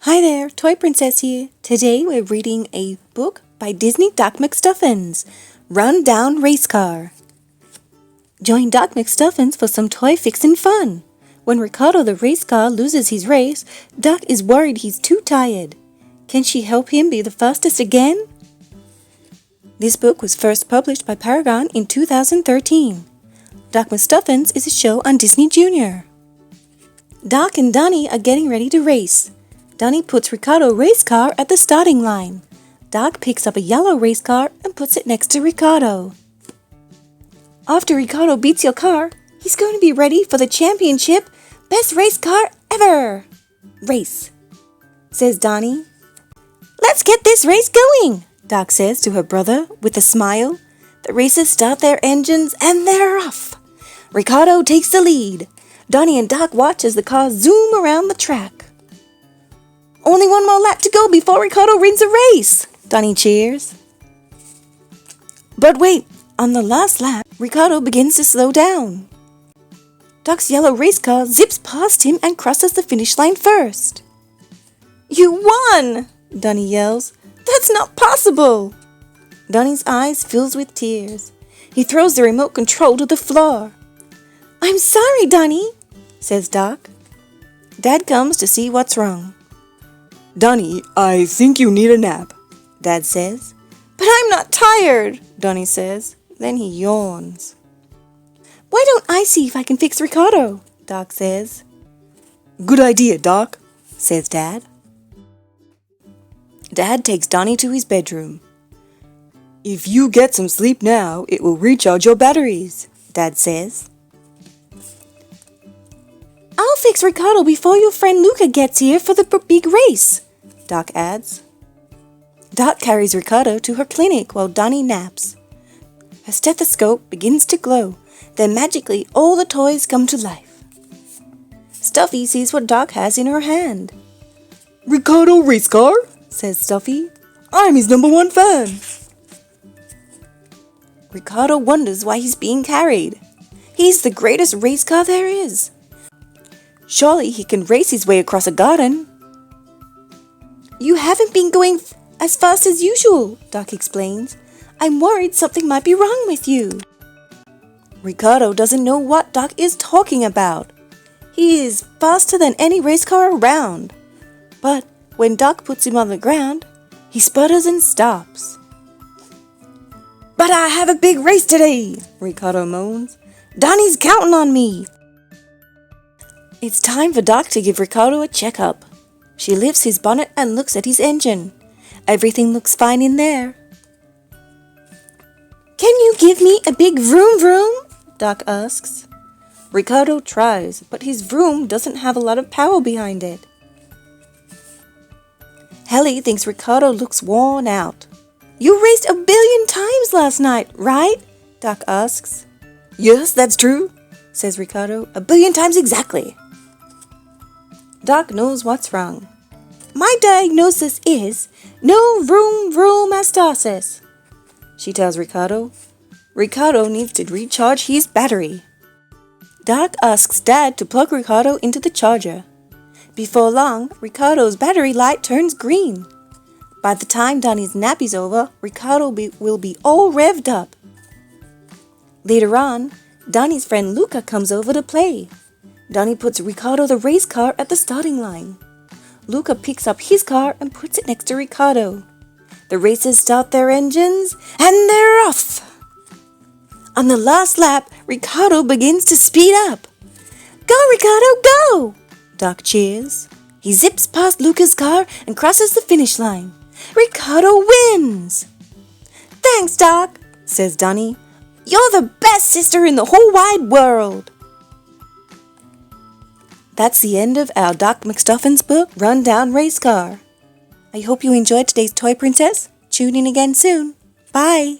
Hi there, Toy Princess here. Today we're reading a book by Disney Doc McStuffins, Run Down Race Car. Join Doc McStuffins for some toy fixin' fun. When Ricardo the race car loses his race, Doc is worried he's too tired. Can she help him be the fastest again? This book was first published by Paragon in 2013. Doc McStuffins is a show on Disney Junior. Doc and Donnie are getting ready to race. Donnie puts Ricardo's race car at the starting line. Doc picks up a yellow race car and puts it next to Ricardo. After Ricardo beats your car, he's going to be ready for the championship best race car ever. Race, says Donnie. Let's get this race going, Doc says to her brother with a smile. The racers start their engines and they're off. Ricardo takes the lead. Donnie and Doc watch as the cars zoom around the track. Only one more lap to go before Ricardo wins the race, Donnie cheers. But wait, on the last lap, Ricardo begins to slow down. Doc's yellow race car zips past him and crosses the finish line first. You won, Donnie yells. That's not possible. Donnie's eyes fills with tears. He throws the remote control to the floor. I'm sorry, Donnie, says Doc. Dad comes to see what's wrong. Donnie, I think you need a nap, Dad says. But I'm not tired, Donnie says. Then he yawns. Why don't I see if I can fix Ricardo, Doc says. Good idea, Doc, says Dad. Dad takes Donnie to his bedroom. If you get some sleep now, it will recharge your batteries, Dad says. I'll fix Ricardo before your friend Luca gets here for the big race, Doc adds. Doc carries Ricardo to her clinic while Donnie naps. Her stethoscope begins to glow. Then magically all the toys come to life. Stuffy sees what Doc has in her hand. Ricardo race car, says Stuffy. I'm his #1 fan. Ricardo wonders why he's being carried. He's the greatest race car there is. Surely he can race his way across a garden. You haven't been going as fast as usual, Doc explains. I'm worried something might be wrong with you. Ricardo doesn't know what Doc is talking about. He is faster than any race car around. But when Doc puts him on the ground, he sputters and stops. But I have a big race today, Ricardo moans. Donnie's counting on me. It's time for Doc to give Ricardo a checkup. She lifts his bonnet and looks at his engine. Everything looks fine in there. Can you give me a big vroom vroom? Doc asks. Ricardo tries, but his vroom doesn't have a lot of power behind it. Helly thinks Ricardo looks worn out. You raced 1 billion times last night, right? Doc asks. Yes, that's true, says Ricardo. 1 billion times exactly. Doc knows what's wrong. My diagnosis is no vroom vroomastasis, she tells Ricardo. Ricardo needs to recharge his battery. Doc asks Dad to plug Ricardo into the charger. Before long, Ricardo's battery light turns green. By the time Donnie's nap is over, Ricardo will be all revved up. Later on, Donnie's friend Luca comes over to play. Donnie puts Ricardo the race car at the starting line. Luca picks up his car and puts it next to Ricardo. The racers start their engines and they're off. On the last lap, Ricardo begins to speed up. Go, Ricardo, go! Doc cheers. He zips past Luca's car and crosses the finish line. Ricardo wins! Thanks, Doc, says Donnie. You're the best sister in the whole wide world. That's the end of our Doc McStuffins book, Run Down Race Car. I hope you enjoyed today's Toy Princess. Tune in again soon. Bye!